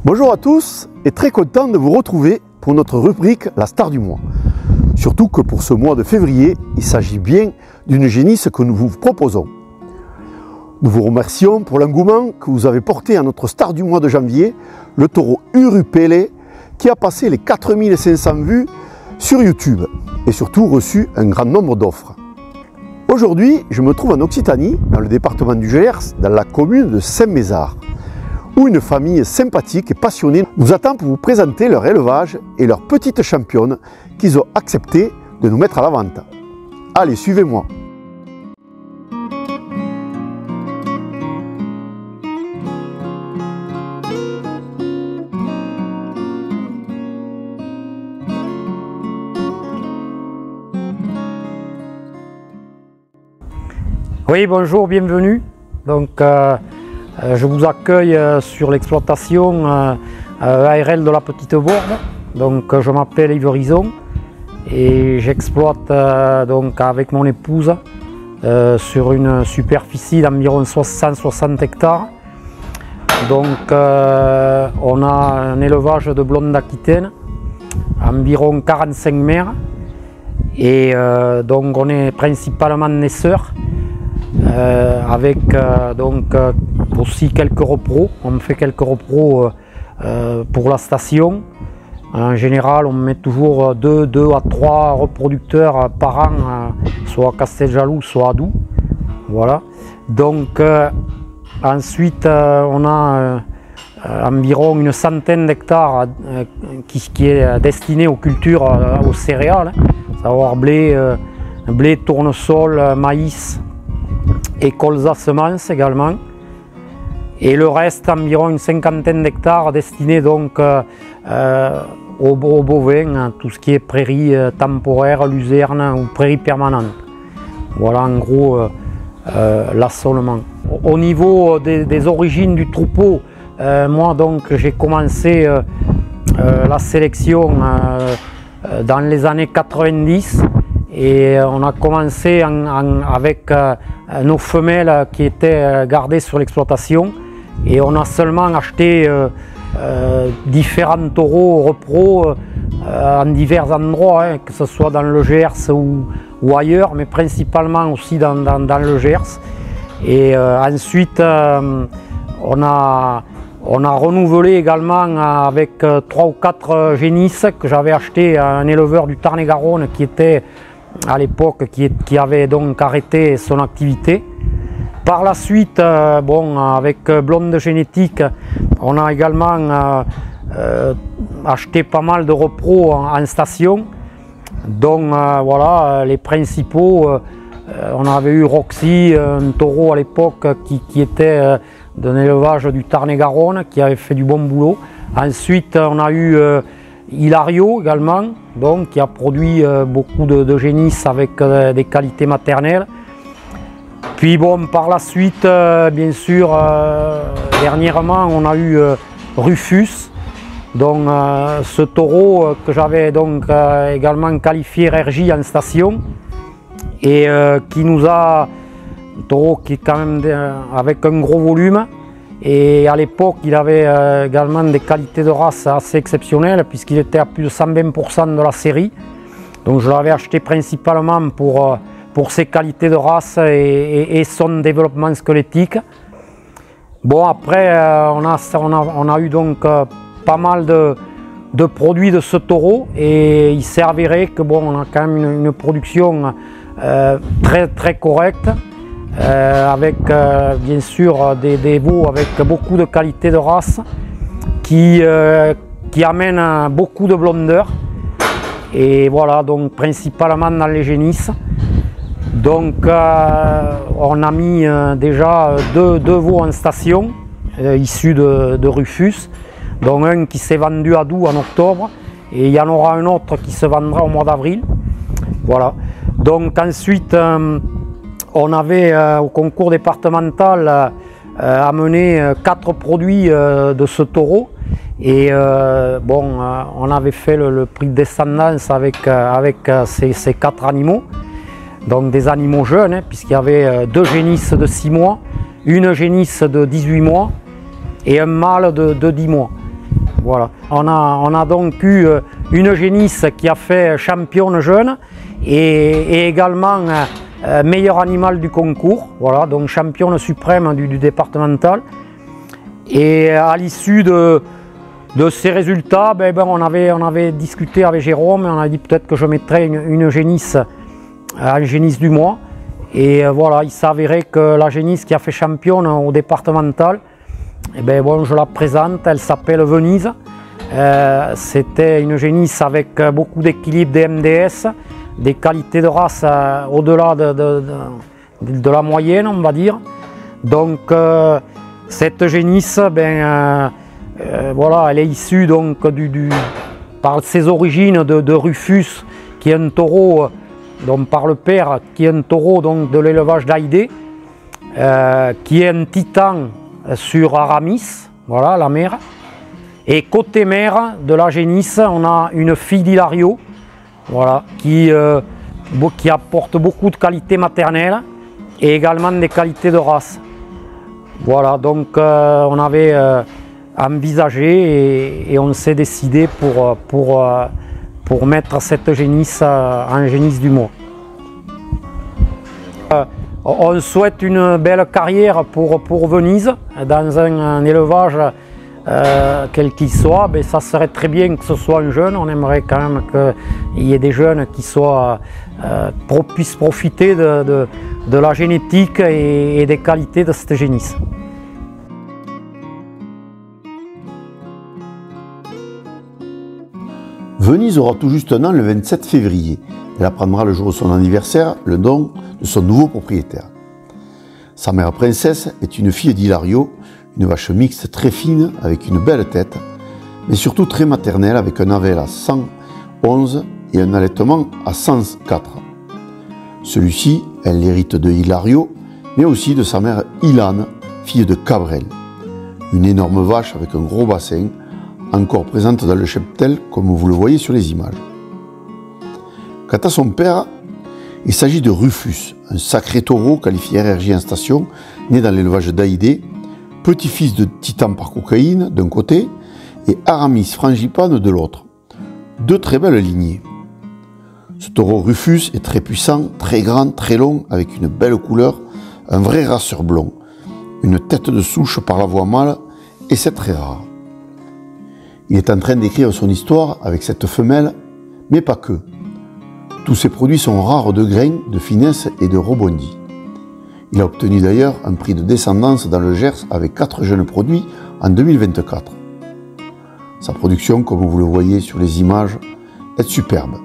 Bonjour à tous et très content de vous retrouver pour notre rubrique La Star du mois. Surtout que pour ce mois de février, il s'agit bien d'une génisse que nous vous proposons. Nous vous remercions pour l'engouement que vous avez porté à notre star du mois de janvier, le taureau Urupele, qui a passé les 4500 vues sur YouTube et surtout reçu un grand nombre d'offres. Aujourd'hui, je me trouve en Occitanie, dans le département du Gers, dans la commune de Saint-Mézard, où une famille sympathique et passionnée nous attend pour vous présenter leur élevage et leur petite championne qu'ils ont accepté de nous mettre à la vente. Allez, suivez-moi. Oui, bonjour, bienvenue. Donc, je vous accueille sur l'exploitation ARL de la Petite Borde. Donc, je m'appelle Yves Rison et j'exploite donc avec mon épouse sur une superficie d'environ 160 hectares. Donc, on a un élevage de blondes d'Aquitaine, environ 45 mères, et donc on est principalement naisseurs. Avec donc aussi quelques repros. On fait quelques repros pour la station. En général, on met toujours 2 à 3 reproducteurs par an, soit à Casteljaloux, soit à Doux. Voilà. Donc ensuite, on a environ une centaine d'hectares qui est destiné aux cultures, aux céréales, savoir blé, tournesol, maïs et colza semences également, et le reste, environ une cinquantaine d'hectares destinés donc aux bovins, tout ce qui est prairie temporaire, luzerne ou prairie permanente. Voilà en gros l'assolement. Au niveau des origines du troupeau, moi donc j'ai commencé la sélection dans les années 90. Et on a commencé avec nos femelles qui étaient gardées sur l'exploitation, et on a seulement acheté différents taureaux repros en divers endroits, que ce soit dans le Gers ou ailleurs, mais principalement aussi dans le Gers. Et ensuite on a renouvelé également avec 3 ou 4 génisses que j'avais acheté à un éleveur du Tarn-et-Garonne qui était à l'époque qui avait donc arrêté son activité. Par la suite, bon, avec Blonde Génétique, on a également acheté pas mal de repros en station. Donc voilà, les principaux, on avait eu Roxy, un taureau à l'époque qui était d'un élevage du Tarn-et-Garonne, qui avait fait du bon boulot. Ensuite, on a eu Hilario également, donc, qui a produit beaucoup de génisses avec des qualités maternelles. Puis bon, par la suite, bien sûr, dernièrement, on a eu Rufus, donc ce taureau que j'avais donc également qualifié RJ en station, et qui nous a, un taureau qui est quand même avec un gros volume. Et à l'époque, il avait également des qualités de race assez exceptionnelles, puisqu'il était à plus de 120% de la série. Donc je l'avais acheté principalement pour ses qualités de race et son développement squelettique. Bon, après, on a eu donc pas mal de produits de ce taureau, et il s'est avéré que bon, on a quand même une production très correcte. Avec bien sûr des veaux avec beaucoup de qualité de race qui amènent beaucoup de blondeur, et voilà, donc principalement dans les génisses. Donc on a mis déjà deux veaux en station issus de Rufus, dont un qui s'est vendu à Doux en octobre, et il y en aura un autre qui se vendra au mois d'avril. Voilà. Donc ensuite, on avait au concours départemental amené 4 produits de ce taureau, et bon, on avait fait le prix de descendance avec ces 4 animaux, donc des animaux jeunes, puisqu'il y avait 2 génisses de 6 mois, une génisse de 18 mois et un mâle de 10 mois. Voilà. On a donc eu une génisse qui a fait championne jeune et également meilleur animal du concours, voilà, donc championne suprême du départemental. Et à l'issue de ces résultats, on avait discuté avec Jérôme et on a dit peut-être que je mettrais une génisse, un génisse du mois. Et voilà, il s'avérait que la génisse qui a fait championne au départemental, je la présente, elle s'appelle Venise. C'était une génisse avec beaucoup d'équilibre des MDS, des qualités de race au-delà de la moyenne, on va dire. Donc cette génisse, voilà, elle est issue donc par ses origines de Rufus, qui est un taureau, donc par le père, qui est un taureau donc de l'élevage d'Haïdé, qui est un titan sur Aramis, voilà la mère. Et côté mère de la génisse, on a une fille d'Hilario, voilà, qui apporte beaucoup de qualités maternelles et également des qualités de race. Voilà, donc on avait envisagé et on s'est décidé pour mettre cette génisse en génisse du mois. On souhaite une belle carrière pour Venise dans un élevage quel qu'il soit. Ça serait très bien que ce soit un jeune. On aimerait quand même qu'il y ait des jeunes qui puissent profiter de la génétique et des qualités de cette génisse. Venise aura tout juste un an le 27 février. Elle apprendra le jour de son anniversaire le nom de son nouveau propriétaire. Sa mère princesse est une fille d'Hilario, une vache mixte très fine avec une belle tête, mais surtout très maternelle avec un AVL à 111 et un allaitement à 104. Celui-ci, elle l'hérite de Hilario, mais aussi de sa mère Ilane, fille de Cabrel. Une énorme vache avec un gros bassin, encore présente dans le cheptel comme vous le voyez sur les images. Quant à son père, il s'agit de Rufus, un sacré taureau qualifié RRJ en station, né dans l'élevage d'Haïdé, petit-fils de Titan par cocaïne d'un côté et Aramis frangipane de l'autre. Deux très belles lignées. Ce taureau Rufus est très puissant, très grand, très long, avec une belle couleur, un vrai raceur blond, une tête de souche par la voie mâle et c'est très rare. Il est en train d'écrire son histoire avec cette femelle, mais pas que. Tous ces produits sont rares de grain, de finesse et de rebondis. Il a obtenu d'ailleurs un prix de descendance dans le Gers avec 4 jeunes produits en 2024. Sa production, comme vous le voyez sur les images, est superbe.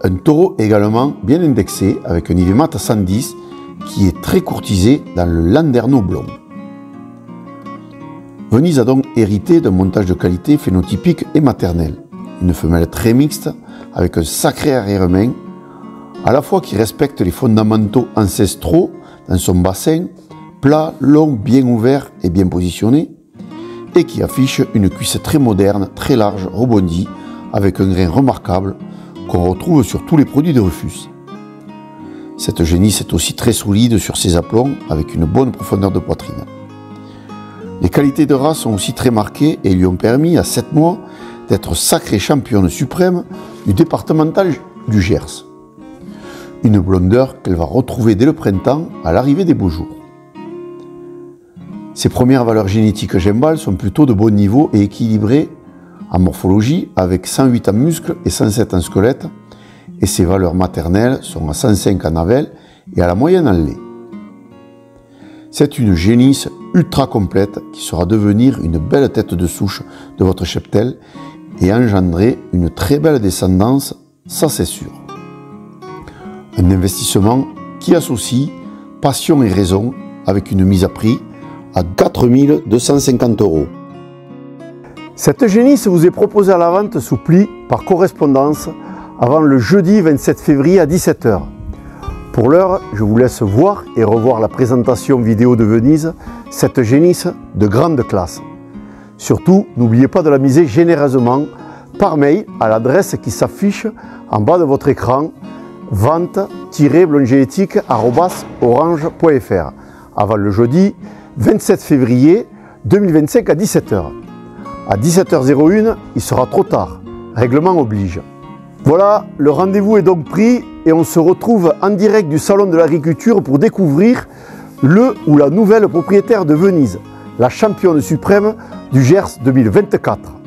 Un taureau également bien indexé avec un IVMAT à 110 qui est très courtisé dans le Landerneau blond. Venise a donc hérité d'un montage de qualité phénotypique et maternel. Une femelle très mixte, avec un sacré arrière-main, à la fois qui respecte les fondamentaux ancestraux dans son bassin, plat, long, bien ouvert et bien positionné, et qui affiche une cuisse très moderne, très large, rebondie, avec un grain remarquable qu'on retrouve sur tous les produits de Rufus. Cette génisse est aussi très solide sur ses aplombs, avec une bonne profondeur de poitrine. Les qualités de race sont aussi très marquées et lui ont permis, à 7 mois, d'être sacrée championne suprême du départemental du Gers. Une blondeur qu'elle va retrouver dès le printemps à l'arrivée des beaux jours. Ses premières valeurs génétiques gimbales sont plutôt de bon niveau et équilibrées en morphologie avec 108 en muscles et 107 en squelette et ses valeurs maternelles sont à 105 en avel et à la moyenne en lait. C'est une génisse ultra complète qui saura devenir une belle tête de souche de votre cheptel et engendrer une très belle descendance, ça c'est sûr. Un investissement qui associe passion et raison avec une mise à prix à 4 250 €. Cette génisse vous est proposée à la vente sous pli par correspondance avant le jeudi 27 février à 17 h. Pour l'heure, je vous laisse voir et revoir la présentation vidéo de Venise, cette génisse de grande classe. Surtout, n'oubliez pas de la miser généreusement par mail à l'adresse qui s'affiche en bas de votre écran vente-blondgénétique@orange.fr avant le jeudi 27 février 2025 à 17 h. À 17h01, il sera trop tard. Règlement oblige. Voilà, le rendez-vous est donc pris et on se retrouve en direct du Salon de l'Agriculture pour découvrir le ou la nouvelle propriétaire de Venise, la championne suprême du Gers 2024.